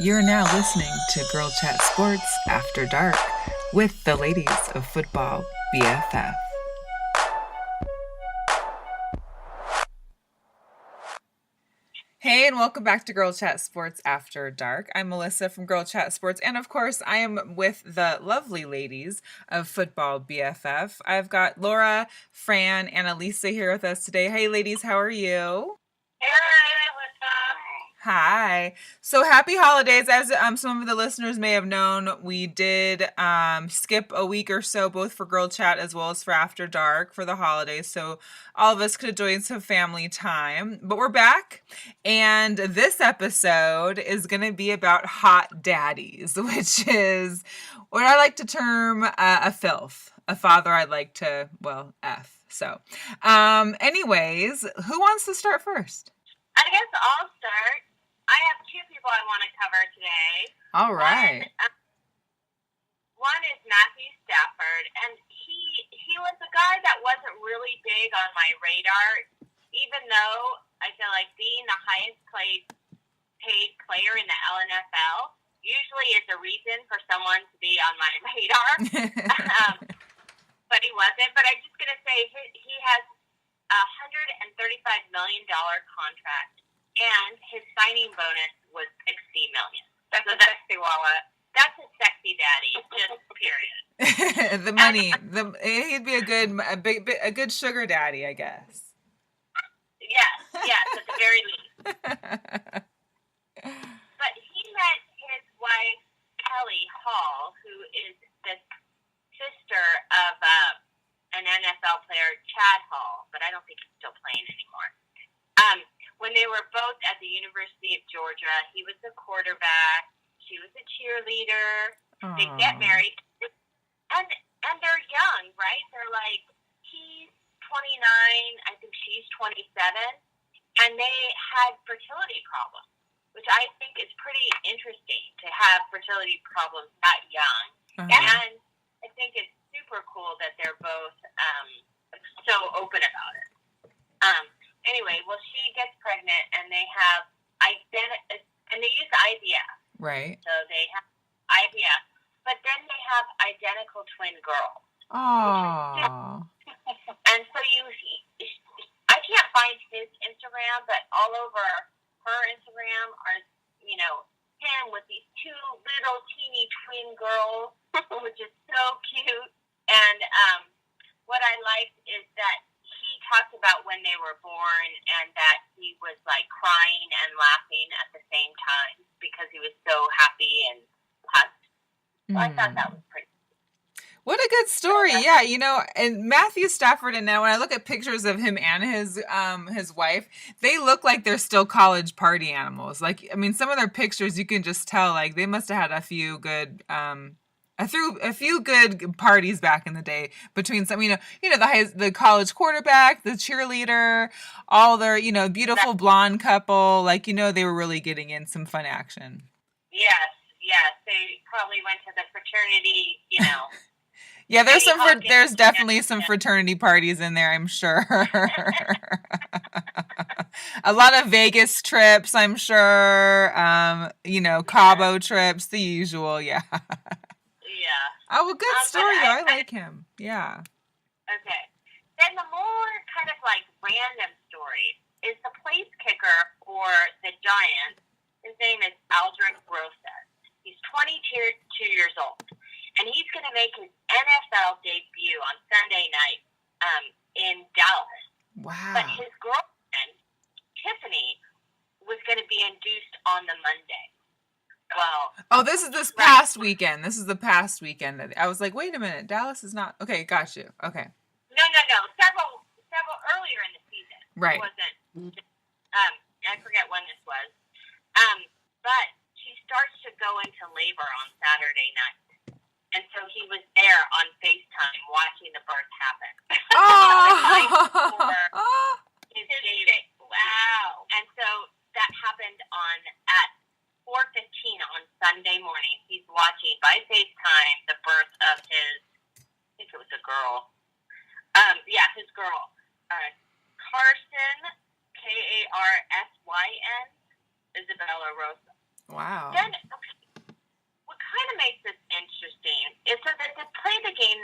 You're now listening to Girl Chat Sports After Dark with the ladies of Football BFF. Hey, and welcome back to Girl Chat Sports After Dark. I'm Melissa from Girl Chat Sports, and of course, I am with the lovely ladies of Football BFF. I've got Laura, Fran, and Elisa here with us today. Hey, ladies, how are you? Hey, what's up? Hi. So happy holidays. As some of the listeners may have known, we did skip a week or so, both for Girl Chat as well as for After Dark for the holidays. So all of us could have joined some family time. But we're back. And this episode is going to be about Hot Daddies, which is what I like to term a F.I.L.F. A father I'd like to, well, F. So anyways, who wants to start first? I guess I'll start. I have two people I want to cover today. All right. One is Matthew Stafford, and he was a guy that wasn't really big on my radar, even though I feel like being the highest paid player in the LNFL usually is a reason for someone to be on my radar. But he wasn't. But I'm just going to say he has a $135 million contract, and his signing bonus was $60 million. That's a sexy wallet. That's a sexy daddy, just period. The money, he'd be a good sugar daddy, I guess. Yes, at the very least. But he met his wife, Kelly Hall, who is the sister of an NFL player, Chad Hall, but I don't think he's still playing anymore. When they were both at the University of Georgia, he was the quarterback, she was a cheerleader. Aww. They get married, and they're young, right? They're like, he's 29, I think she's 27, and they had fertility problems, which I think is pretty interesting to have fertility problems that young. Uh-huh. And I think it's super cool that they're both so open about it. Anyway, well, she gets pregnant, and they have and they use IVF. Right. So they have IVF, but then they have identical twin girls. Aww. And so I can't find his Instagram, but all over her Instagram are, him with these two little teeny twin girls, which is so cute. And what I liked is that he talked about when they were born and that he was like crying and laughing at the same time because he was so happy and blessed. So I thought that was pretty cool. What a good story. Yeah, and Matthew Stafford, and now when I look at pictures of him and his wife, they look like they're still college party animals. Like, I mean, some of their pictures you can just tell like they must have had a few good parties back in the day between some, the college quarterback, the cheerleader, all their, beautiful blonde couple, like, they were really getting in some fun action. Yes. They probably went to the fraternity, Yeah, there's definitely some fraternity parties in there, I'm sure. A lot of Vegas trips, I'm sure. Cabo trips, the usual, yeah. Yeah. Oh, well, good story, though. I like him. Yeah. Okay. Then the more kind of like random story is the place kicker for the Giants. His name is Aldrick Rosas. He's 22 years old, and he's going to make his NFL debut on Sunday night in Dallas. Wow. But his girlfriend, Tiffany, was going to be induced on the Monday. Well, this is this past weekend. This is the past weekend. I was like, wait a minute, Dallas is not okay. Got you. Okay. No. Several earlier in the season. Right. It wasn't. I forget when this was. But she starts to go into labor on Saturday night, and so he was there on FaceTime watching the birth happen. Oh. His date. Wow. And so that happened at 4:15 on Sunday morning. He's watching by FaceTime the birth of his, I think it was a girl. His girl. Carson, Karsyn, Isabella Rosa. Wow. Then the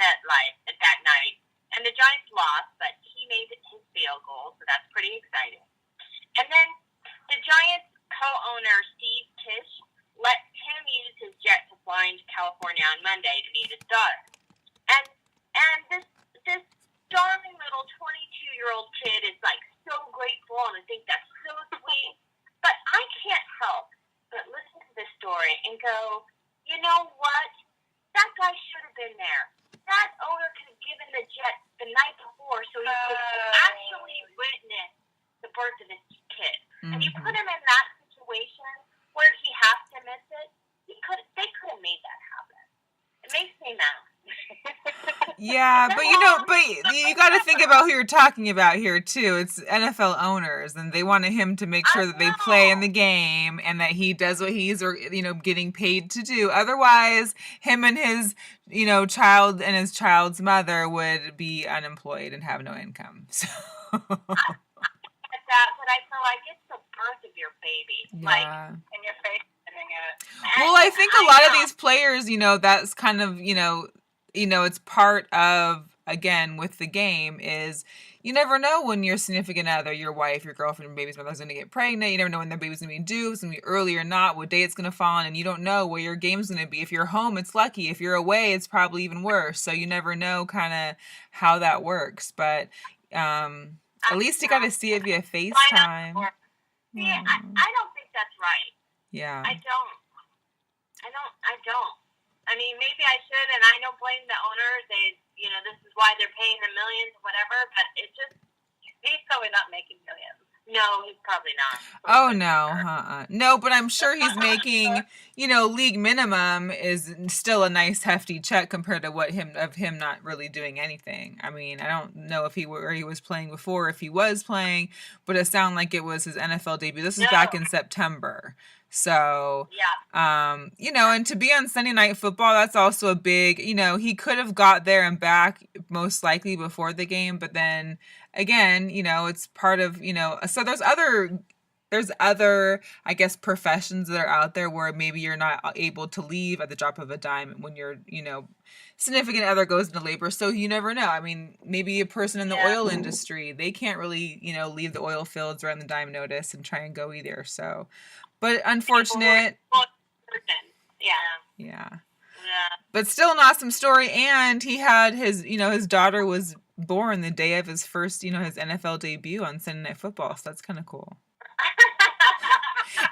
that night. And the Giants lost, but he made his field goal, so that's pretty exciting. And then the Giants co-owner, Steve Tisch, let him use his jet to fly into California on Monday to meet his daughter. And this darling little 22-year-old kid is like so grateful, and I think that's so sweet. But I can't help but listen to this story and go, you know what? That guy should have been there. That owner could have given the jet the night before so he could actually witness the birth of his kid. Mm-hmm. And you put him in that situation where he has to miss it, they could have made that happen. It makes me mad. Yeah, but you got to think about who you're talking about here too. It's NFL owners, and they wanted him to make sure that they play in the game and that he does what he's getting paid to do. Otherwise, him and his child and his child's mother would be unemployed and have no income. So. I get that, but I feel like it's the birth of your baby, like in your face. Well, I think a lot of these players, that's kind of, it's part of, again, with the game is you never know when your significant other, your wife, your girlfriend, your baby's mother's going to get pregnant. You never know when their baby's going to be due. It's going to be early or not, what day it's going to fall on, and you don't know where your game's going to be. If you're home, it's lucky. If you're away, it's probably even worse. So you never know kind of how that works. But at least you got to see it via FaceTime. See, I don't think that's right. Yeah. I don't. I mean, maybe I should, and I don't blame the owner. This is why they're paying the millions, whatever, but he's probably not making millions. No, he's probably not. Oh, no. No, but I'm sure he's making, league minimum is still a nice hefty check compared to him not really doing anything. I mean, I don't know if he was playing before, if he was playing, but it sounded like it was his NFL debut. This was back in September. So, and to be on Sunday Night Football, that's also a big, he could have got there and back most likely before the game, but then again, it's part of, so there's other, I guess, professions that are out there where maybe you're not able to leave at the drop of a dime when your, significant other goes into labor. So you never know. I mean, maybe a person in the oil industry, they can't really, leave the oil fields around the dime notice and try and go either. So, but unfortunate. Yeah. But still an awesome story. And he had his daughter was born the day of his first, his NFL debut on Sunday Night Football. So that's kind of cool.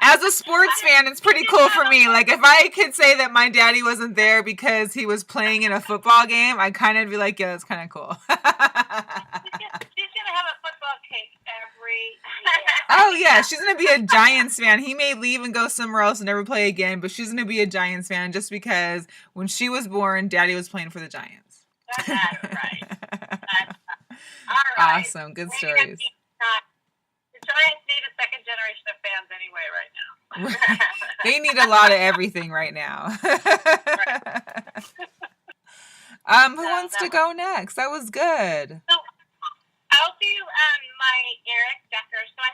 As a sports fan, it's pretty cool for me. Like, if I could say that my daddy wasn't there because he was playing in a football game, I'd kind of be like, yeah, that's kind of cool. She's going to have a football cake every year. Oh, yeah. She's going to be a Giants fan. He may leave and go somewhere else and never play again, but she's going to be a Giants fan just because when she was born, daddy was playing for the Giants. That's right. All right. Awesome. Good stories. The Giants need a second generation of fans anyway right now. They need a lot of everything right now. Who wants to go next? That was good. So I'll do my Eric Decker. So I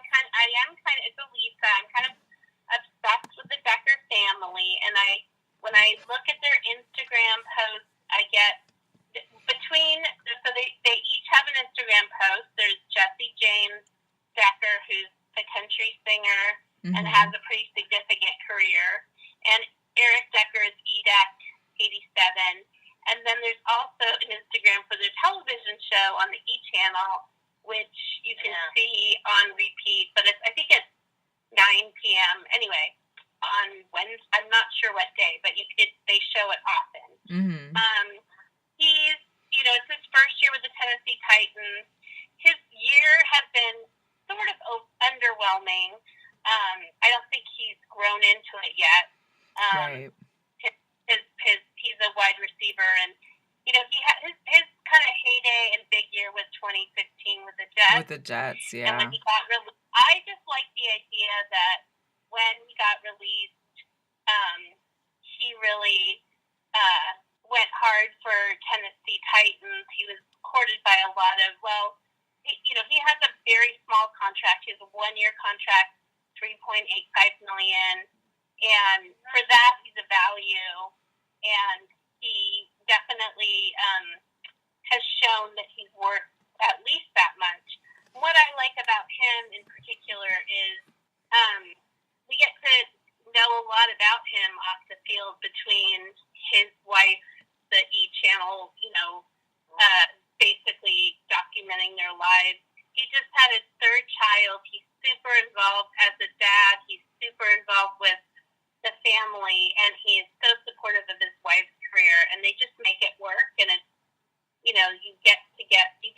am kind of, it's a Lisa. I'm kind of obsessed with the Decker family, and when I look at their Instagram posts, I get they each have an Instagram post. There's Jesse James Decker, who's a country singer and has a pretty significant career, and Eric Decker is EDEC 87. And then there's also an Instagram for their television show on the E! Channel, which you can see on repeat, but I think it's 9 p.m. Anyway, on Wednesday. I'm not sure what day, but they show it often. He's, it's his first year with the Tennessee Titans. His year has been sort of underwhelming. I don't think he's grown into it yet. Right. He's a wide receiver, and he had his kind of heyday and big year was 2015 with the Jets. With the Jets, yeah. And when he got I just like the idea that when he got released, he really went hard for Tennessee Titans. He was courted by a lot of he has a very small contract. He has a 1-year contract, $3.85 million, and for that he's a value. And he definitely known that he's worth at least that much. What I like about him in particular is we get to know a lot about him off the field between his wife, the E! Channel, basically documenting their lives. He just had his third child. He's super involved as a dad. He's super involved with the family, and he is so supportive of his wife's career, and they just make it work. And it's, you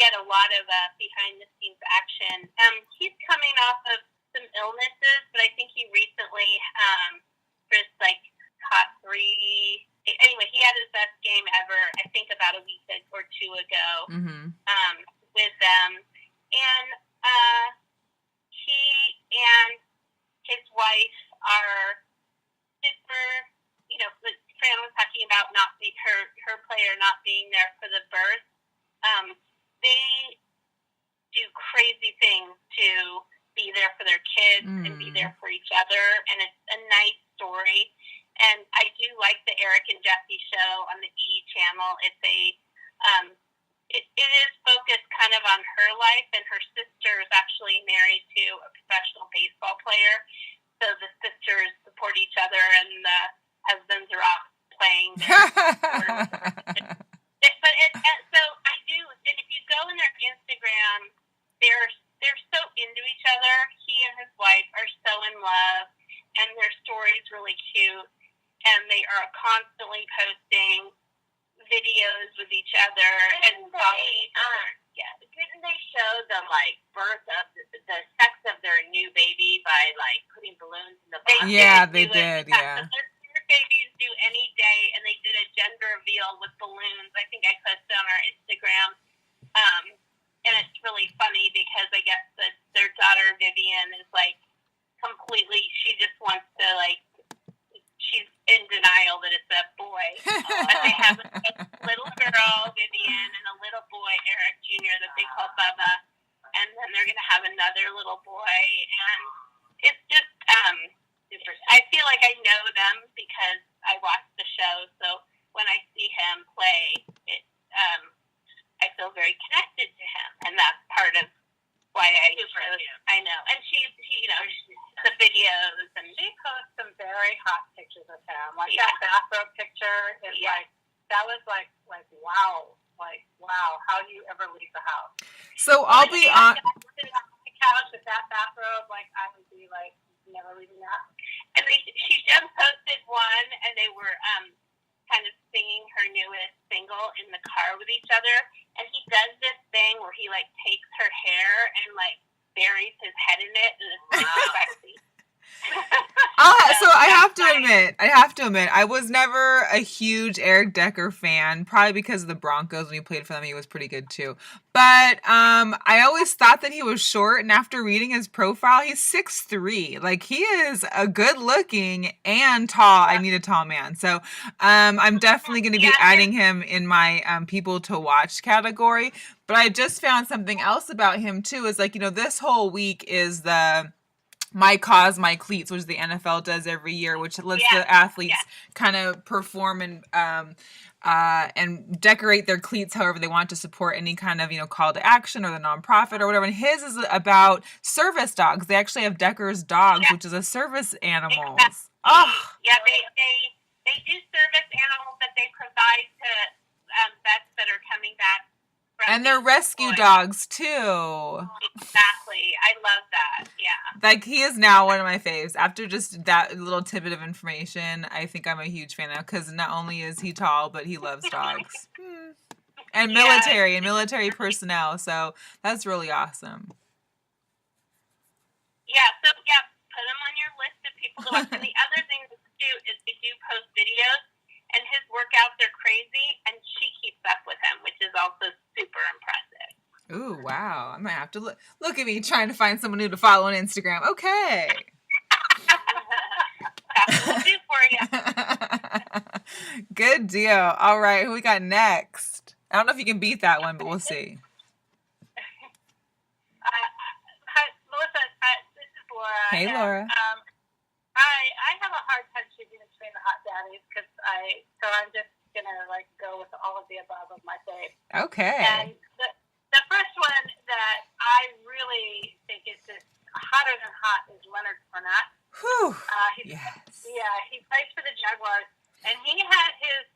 get a lot of behind the scenes action. He's coming off of some illnesses, but I think he recently just like caught 3. Anyway, he had his best game ever, I think about a week or two ago, with them. And he and his wife are super, Fran was talking about her player not being there for the birth. They do crazy things to be there for their kids and be there for each other, and it's a nice story. And I do like the Eric and Jesse show on the E! Channel. It's it is focused kind of on her life, and her sister is actually married to a professional baseball player. So the sisters support each other, and the husbands are off playing. So I do, and if you go in their Instagram, they're so into each other. He and his wife are so in love, and their story's really cute. And they are constantly posting videos with each other. And didn't they show the birth of the sex of their new baby by putting balloons in the box? They did. Yeah. So their babies do any day, and they did a gender reveal with balloons. I think I posted on our Instagram. And it's really funny because I guess their daughter Vivian is completely. She just wants to she's in denial that it's a boy. But they have a little girl, Vivian, and a little boy, Eric Jr., that they call Bubba. And then they're going to have another little boy. And it's just super. I feel like I know them because I watch the show. So when I see him play, I feel very connected to him. And that's part of why I know. And she the videos, and she posts some very hot pictures of him. That bathrobe picture is that was wow, how do you ever leave the house? So I'll be on the couch with that bathrobe, I would be never leaving that. And she just posted one, and they were kind of singing her newest single in the car with each other, and he does this thing where he takes her hair and buries his head in it, and it's sexy. So I have to admit, I was never a huge Eric Decker fan, probably because of the Broncos. When he played for them, he was pretty good too. But I always thought that he was short, and after reading his profile, he's 6'3". He is a good looking and tall. I need a tall man. So I'm definitely going to be adding him in my people to watch category. But I just found something else about him too, is this whole week is the My Cause, My Cleats, which the NFL does every year, which lets the athletes kind of perform and decorate their cleats however they want to support any kind of, call to action or the nonprofit or whatever. And his is about service dogs. They actually have Decker's Dogs, which is a service animal. Exactly. Oh. Yeah, they do service animals that they provide to vets that are coming back. And they're rescue dogs too. Exactly. I love that. Yeah. He is now one of my faves. After just that little tidbit of information, I think I'm a huge fan now because not only is he tall, but he loves dogs. And military personnel. So that's really awesome. Yeah. So put him on your list of people to watch. And the other thing to do is they do post videos. And his workouts are crazy, and she keeps up with him, which is also super impressive. Ooh, wow. I might have to look at me trying to find someone new to follow on Instagram. Okay. That's what we'll do for you. Good deal. All right, who we got next? I don't know if you can beat that one, but we'll see. Hi, Melissa, this is Laura. Hey, Laura. I have a hard time choosing between the Hot Daddies so I'm just gonna go with all of the above of my fave. Okay. And hotter than hot is Leonard Fournette. Whew. Yes. Yeah, he plays for the Jaguars. And he had his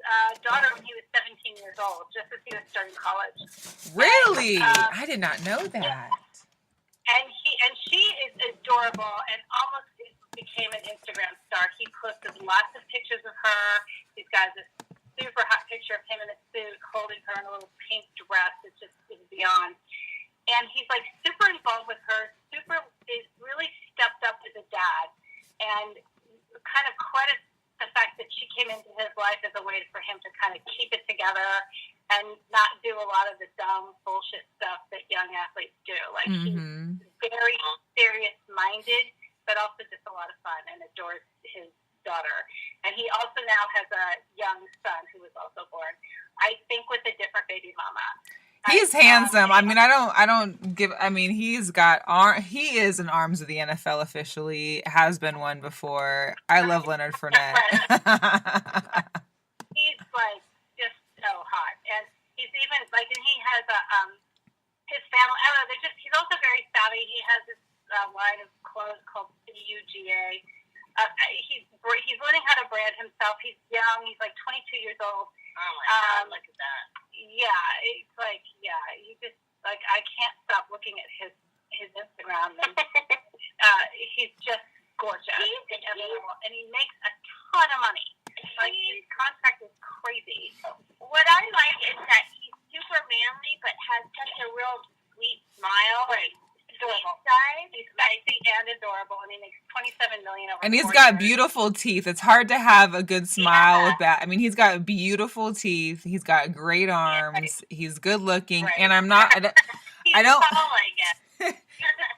daughter when he was 17 years old, just as he was starting college. Really? I did not know that. And she is adorable and almost became an Instagram star. He posted lots of pictures of her. He's got this super hot picture of him in a suit holding her in a little pink dress. It's just beyond. And he's like super involved with her, is really stepped up as a dad, and kind of credits the fact that she came into his life as a way for him to kind of keep it together and not do a lot of the dumb bullshit stuff that young athletes do. Like, he's very serious-minded, but also just a lot of fun and adores his daughter. And he also now has a young son who was also born, I think, with a different baby mama. He's handsome. I mean, he is in arms of the NFL officially, has been one before. I love Leonard Fournette. He's like just so hot. And he's even like, and he has his family, I don't know, he's also very savvy. He has this line of clothes called CUGA. He's learning how to brand himself. He's young. He's like 22 years old. Oh my God, look at that. Yeah, it's like, you just, like, I can't stop looking at his Instagram. And, he's just gorgeous. And he makes a ton of money. Like, his contract is crazy. What I like is that he's super manly, but has such a real sweet smile. Right. Adorable. He's sexy and adorable, and he makes $27 million over 4 years. And he's got beautiful teeth. It's hard to have a good smile with that. I mean, he's got beautiful teeth. He's got great arms. He's good looking, and I don't. He's tall, I guess. He's a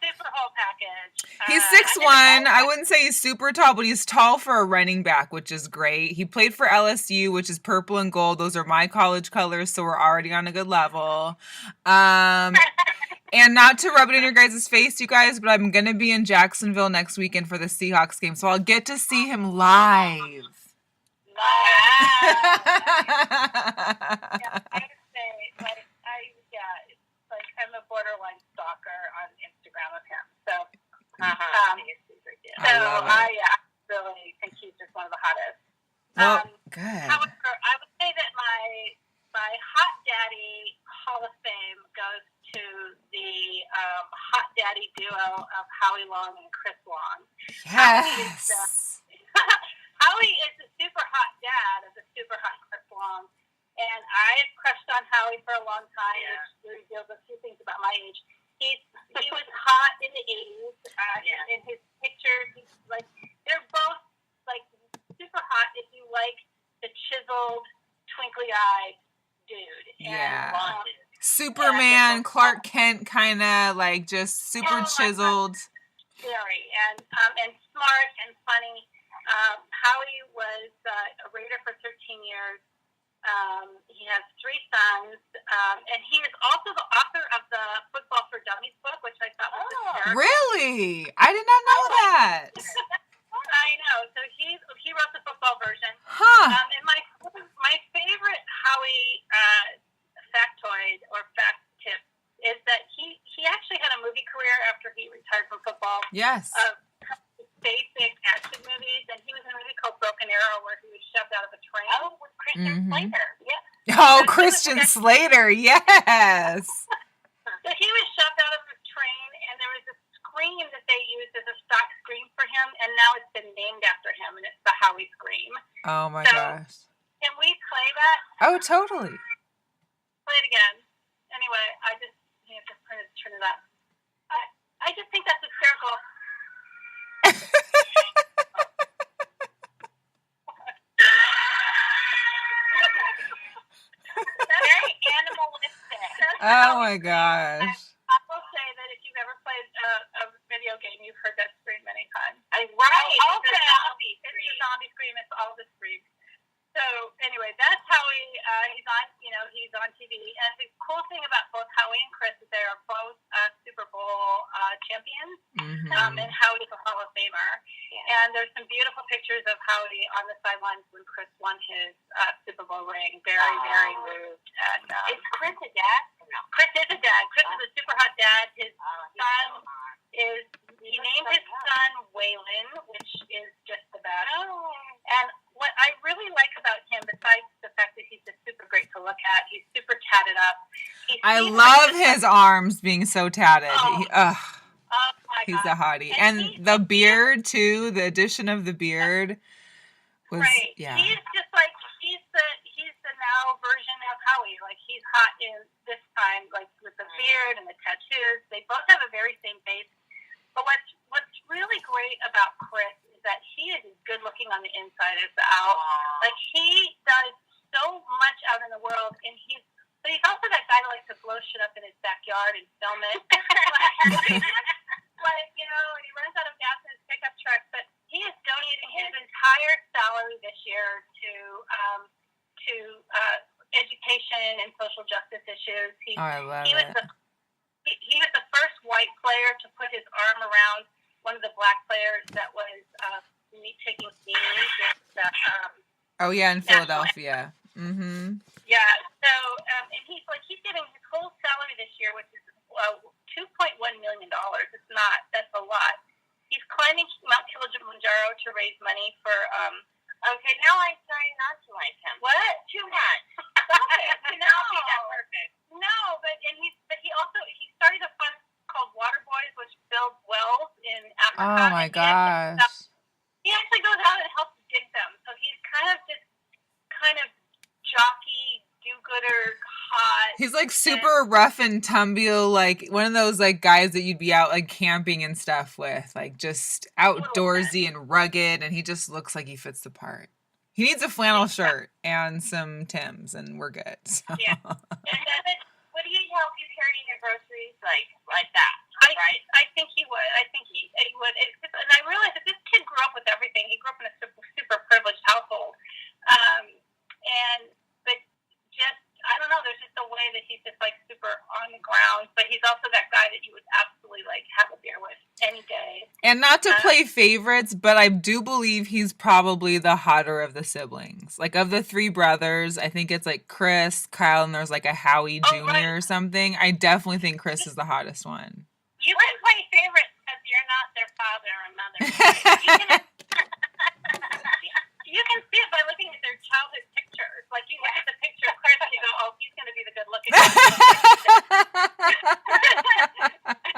super whole package. He's 6'1". I wouldn't say he's super tall, but he's tall for a running back, which is great. He played for LSU, which is purple and gold. Those are my college colors, so we're already on a good level. And not to rub it in your guys' face, you guys, but I'm going to be in Jacksonville next weekend for the Seahawks game, so I'll get to see him live. Yeah, I would say, it's like I'm a borderline stalker on Instagram of him. So, I really think he's just one of the hottest. Well, good. However, I would say that my Hot Daddy Hall of Fame goes to the Hot Daddy duo of Howie Long and Chris Long. Yes. Howie is a super hot dad of the super hot Chris Long. And I've crushed on Howie for a long time, which reveals a few things about my age. He was hot in the 80s. In his pictures, he's like, they're both like super hot if you like the chiseled, twinkly-eyed dude. Yeah. And, Superman, Clark Kent, kind of like just super chiseled. Very, and smart and funny. Howie was a Raider for 13 years. He has 3 sons, and he is also the author of the Football for Dummies book, which I thought was hysterical. Really? I did not know that. I know. So he wrote the football version. Huh. And my favorite Howie factoid or fact tip is that he actually had a movie career after he retired from football. Yes. Basic action movies, and he was in a movie called Broken Arrow where he was shoved out of a train. Oh, with Christian Slater. Yeah. Oh, Christian Slater, yes. So he was shoved out of a train, and there was a scream that they used as a stock scream for him, and now it's been named after him, and it's the Howie scream. Oh my gosh. Can we play that? Oh, totally. Play it again. Anyway, I just turn it up. I just think that's hysterical. Very animalistic. Oh my gosh. I will say that if you've ever played a video game, you've heard that scream many times. Right. It's the zombie scream. It's all the screams. So anyway, that's Howie. He's on TV. And the cool thing about both Howie and Chris is they are both Super Bowl champions. And Howie's a Hall of Famer. Yeah. And there's some beautiful pictures of Howie on the sidelines when Chris won his Super Bowl ring. Very, very moved. And, is Chris a dad? No. Chris is a dad. Chris is a super hot dad. His son is, he named tat. He's super tatted up. I love his arms being so tatted. Oh my He's God. a hottie. And the beard, too, the addition of the beard was, right. yeah. He's just like, he's the now version of Howie. Like, he's hot in this time, like, with the beard and the tattoos. They both have a very same face. But what's really great about Chris is that he is as good looking on the inside as the out. Like, he does so much out in the world, and but he's also that guy that likes to blow shit up in his backyard and film it. Like, you know, and he runs out of gas in his pickup truck. But he is donating his entire salary this year to education and social justice issues. I love he was it. He was the first white player to put his arm around one of the black players that was taking knees. Oh yeah, in Philadelphia. Mm-hmm. Yeah. So and he's giving his whole salary this year, which is $2.1 million. That's a lot. He's climbing Mount Kilimanjaro to raise money for. Okay, now I'm starting not to like him. What? Too much. Stop it. No, that perfect. No, but he started a fund called Water Boys, which builds wells in Africa. Oh my gosh. He actually goes out and helps dig them. So he's kind of jockey, do-gooder, hot. He's like super rough and tumble, like one of those like guys that you'd be out like camping and stuff with, like just outdoorsy and rugged, and he just looks like he fits the part. He needs a flannel shirt and some Timbs, and we're good. So. Yeah. And would he help you carrying your groceries like that? Right? I think he would. I think he would. And I realized that this kid grew up with everything. He grew up in a super privileged household. But just, I don't know, there's just a way that he's just like super on the ground. But he's also that guy that you would absolutely like have a beer with any day. And not to play favorites, but I do believe he's probably the hotter of the siblings. Like of the three brothers, I think it's like Chris, Kyle, and there's like a Howie Jr. or something. I definitely think Chris is the hottest one. You can play favorites because you're not their father or mother. You can see it by looking at their childhood pictures. Like you look at the picture of Chris and you go, oh, he's going to be the good looking one.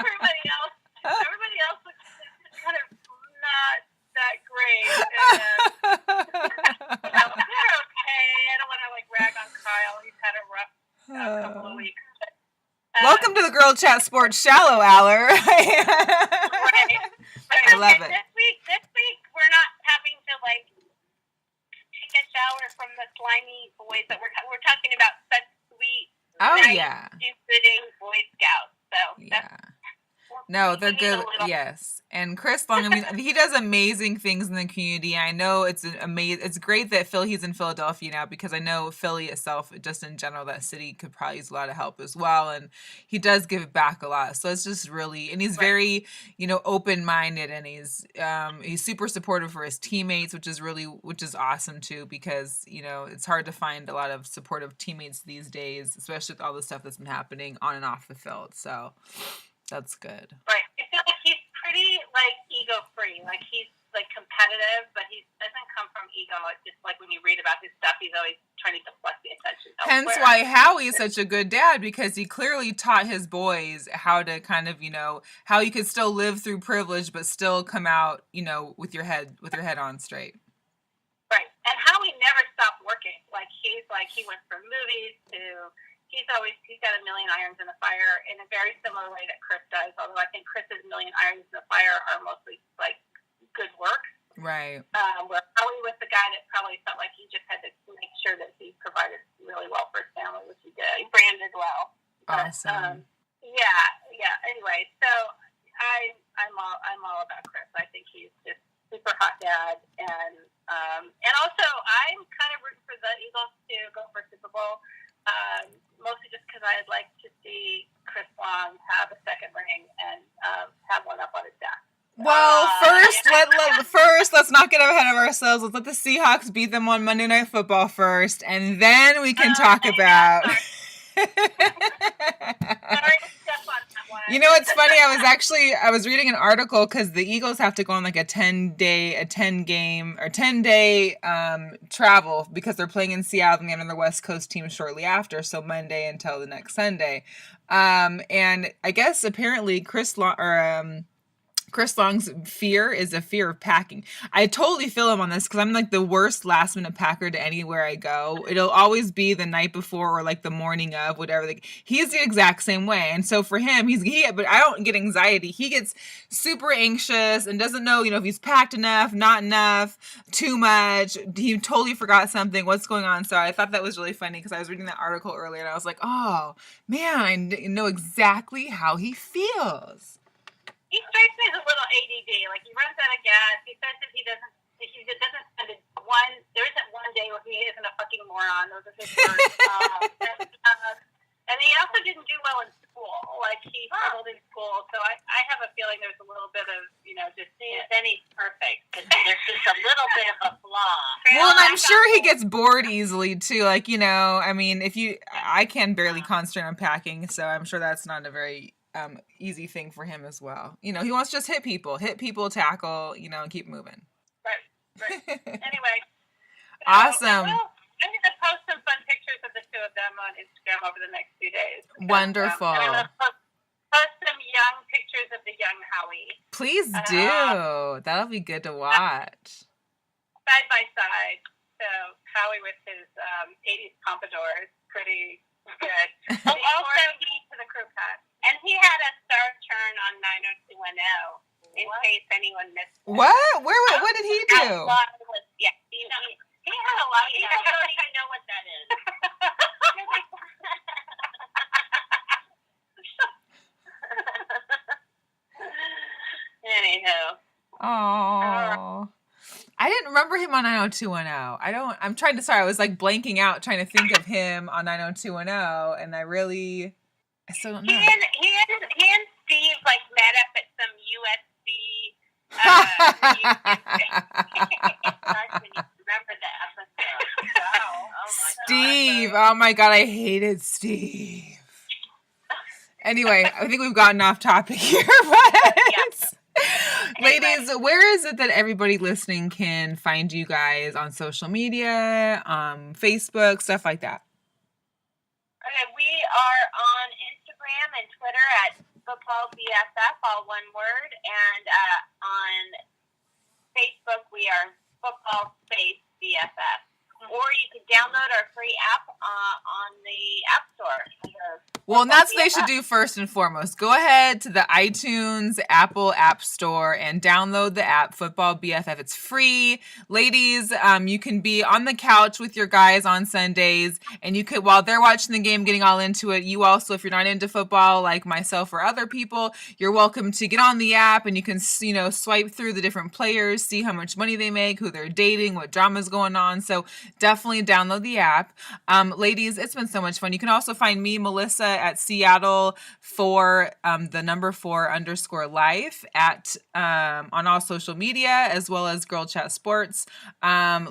Everybody else looks kind of not that great. They're okay. I don't want to like rag on Kyle. He's had a rough couple of weeks. Welcome to the Girl Chat Sports Shallow Hour. Right. I love it. This week we're not having to like take a shower from the slimy boys that we're talking about such sweet, nice, stupiding Boy Scouts. So yeah. No, they're good. Yes. And Chris Long, I mean, he does amazing things in the community. I know it's It's great that he's in Philadelphia now, because I know Philly itself, just in general, that city could probably use a lot of help as well. And he does give back a lot. So it's just really, and he's very, open-minded, and he's super supportive for his teammates, which is awesome too, because, it's hard to find a lot of supportive teammates these days, especially with all the stuff that's been happening on and off the field. So that's good. Right. I feel like he's pretty like ego-free. Like he's like competitive, but he doesn't come from ego. It's just like when you read about his stuff, he's always trying to deflect the attention elsewhere. Hence why Howie is such a good dad, because he clearly taught his boys how to kind of, how you could still live through privilege but still come out, with your head on straight. Right. And Howie never stopped working. Like he went from movies to he's got a million irons in the fire in a very similar way that Chris does, although I think Chris's million irons in the fire are mostly like good work. Right. Where Howie was the guy that probably felt like he just had to make sure that he provided really well for his family, which he did. He branded well. Awesome. Yeah. Anyway, so I'm all about Chris. I think he's just super hot dad, and also I'm kind of rooting for the Eagles to go for Super Bowl. Mostly just because I'd like to see Chris Long have a second ring and have one up on his desk. Well, let's not get ahead of ourselves. Let's let the Seahawks beat them on Monday Night Football first, and then we can talk about. Sorry to step on that one. You know, it's funny. I was reading an article because the Eagles have to go on like a 10-day travel because they're playing in Seattle and another West Coast team shortly after. So Monday until the next Sunday. And I guess apparently Chris Long's fear is a fear of packing. I totally feel him on this because I'm like the worst last minute packer to anywhere I go. It'll always be the night before or like the morning of, whatever. Like, he's the exact same way. And so for him, but I don't get anxiety. He gets super anxious and doesn't know, if he's packed enough, not enough, too much. He totally forgot something. What's going on? So I thought that was really funny because I was reading that article earlier and I was like, oh man, I know exactly how he feels. He strikes me as a little ADD. Like, he runs out of gas. He says that he doesn't spend there isn't one day where he isn't a fucking moron. Those are his words. And he also didn't do well in school. Like, he struggled in school. So I have a feeling there's a little bit of, then he's perfect. There's just a little bit of a flaw. Well, and I'm sure he gets bored easily, too. Like, I mean, I can barely concentrate on packing, so I'm sure that's not a very easy thing for him as well. He wants to just hit people, tackle, and keep moving. Right. Anyway. Awesome. I'm going to post some fun pictures of the two of them on Instagram over the next few days. Wonderful. I'm going to post some young pictures of the young Howie. Please do. That'll be good to watch. Side by side. So Howie with his 80s pompadour is pretty good. Also, to the crew cut. And he had a star turn on 90210 in case anyone missed it. What? What did he do? He had a lot. I don't even know what that is. Anyhow. Oh. I didn't remember him on 90210. I was like blanking out trying to think of him on 90210 and I still don't know. He and Steve like met up at some USB. Remember the episode? Wow. Steve. Oh my God, I hated Steve. Anyway, I think we've gotten off topic here, but ladies, where is it that everybody listening can find you guys on social media, Facebook, stuff like that? Okay, we are on Instagram and Twitter at FootballBFF, all one word, and on Facebook we are FootballBFF. Or you can download our free app on the App Store. Well, and that's what they should do first and foremost. Go ahead to the iTunes, Apple App Store, and download the app, Football BFF. It's free. Ladies, you can be on the couch with your guys on Sundays, and you could, while they're watching the game, getting all into it, you also, if you're not into football like myself or other people, you're welcome to get on the app, and you can, swipe through the different players, see how much money they make, who they're dating, what drama's going on. So definitely download the app. Ladies, it's been so much fun. You can also find me, Melissa, at Seattle for the number 4_life on all social media, as well as Girlchatsports.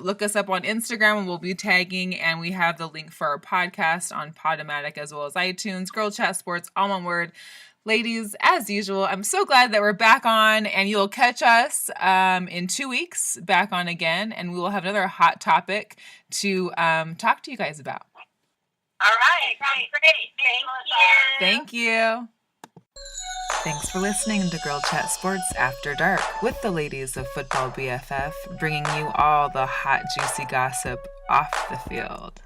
Look us up on Instagram and we'll be tagging, and we have the link for our podcast on Podomatic as well as iTunes. Girlchatsports, all one word. Ladies, as usual, I'm so glad that we're back on, and you'll catch us in 2 weeks back on again, and we will have another hot topic to talk to you guys about. All right. Great. Thank you. Thanks for listening to Girl Chat Sports After Dark with the ladies of Football BFF, bringing you all the hot, juicy gossip off the field.